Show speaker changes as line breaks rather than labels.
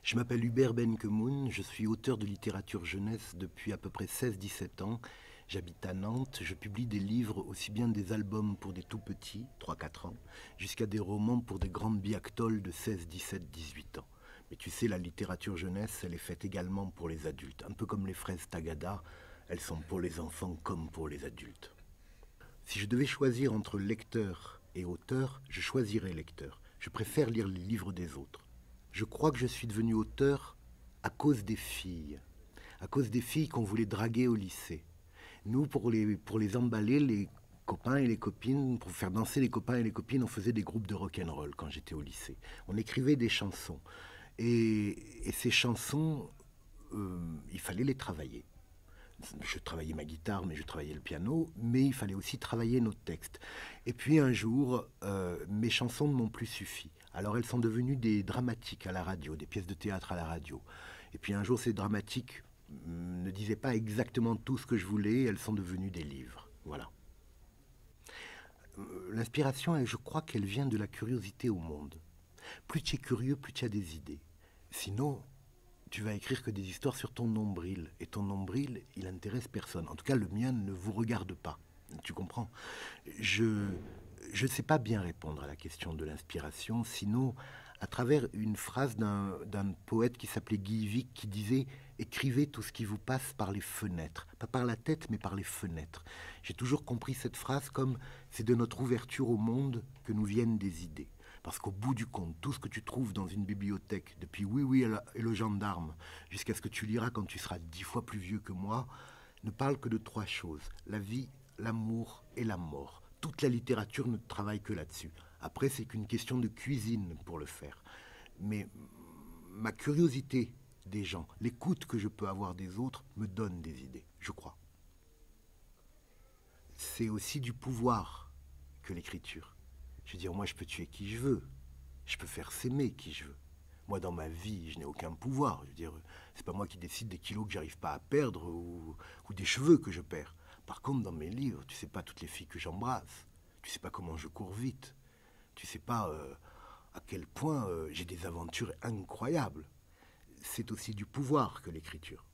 Je m'appelle Hubert Benkemoun, je suis auteur de littérature jeunesse depuis à peu près 16-17 ans. J'habite à Nantes, je publie des livres, aussi bien des albums pour des tout petits, 3-4 ans, jusqu'à des romans pour des grandes biactoles de 16, 17, 18 ans. Mais tu sais, la littérature jeunesse, elle est faite également pour les adultes. Un peu comme les fraises Tagada, elles sont pour les enfants comme pour les adultes. Si je devais choisir entre lecteur et auteur, je choisirais lecteur. Je préfère lire les livres des autres. Je crois que je suis devenu auteur à cause des filles. À cause des filles qu'on voulait draguer au lycée. Nous, pour les emballer, les copains et les copines, pour faire danser les copains et les copines, on faisait des groupes de rock'n'roll quand j'étais au lycée. On écrivait des chansons. Et ces chansons, il fallait les travailler. Je travaillais ma guitare, mais je travaillais le piano, mais il fallait aussi travailler nos textes. Et puis un jour, mes chansons ne m'ont plus suffi. Alors elles sont devenues des dramatiques à la radio, des pièces de théâtre à la radio. Et puis un jour, ces dramatiques ne disaient pas exactement tout ce que je voulais, elles sont devenues des livres. Voilà. L'inspiration, je crois qu'elle vient de la curiosité au monde. Plus tu es curieux, plus tu as des idées. Sinon, tu vas écrire que des histoires sur ton nombril. Et ton nombril, il intéresse personne. En tout cas, le mien ne vous regarde pas. Tu comprends? Je ne sais pas bien répondre à la question de l'inspiration, sinon à travers une phrase d'un poète qui s'appelait Guy Vic qui disait « Écrivez tout ce qui vous passe par les fenêtres ». Pas par la tête, mais par les fenêtres. J'ai toujours compris cette phrase comme « C'est de notre ouverture au monde que nous viennent des idées ». Parce qu'au bout du compte, tout ce que tu trouves dans une bibliothèque, depuis Oui Oui et le gendarme, jusqu'à ce que tu liras quand tu seras 10 fois plus vieux que moi, ne parle que de 3 choses. La vie, l'amour et la mort. Toute la littérature ne travaille que là-dessus. Après, c'est qu'une question de cuisine pour le faire. Mais ma curiosité des gens, l'écoute que je peux avoir des autres, me donne des idées, je crois. C'est aussi du pouvoir que l'écriture. Je veux dire, moi, je peux tuer qui je veux. Je peux faire s'aimer qui je veux. Moi, dans ma vie, je n'ai aucun pouvoir. Je veux dire, c'est pas moi qui décide des kilos que j'arrive pas à perdre ou des cheveux que je perds. Par contre, dans mes livres, tu sais pas toutes les filles que j'embrasse. Tu sais pas comment je cours vite. Tu sais pas à quel point j'ai des aventures incroyables. C'est aussi du pouvoir que l'écriture.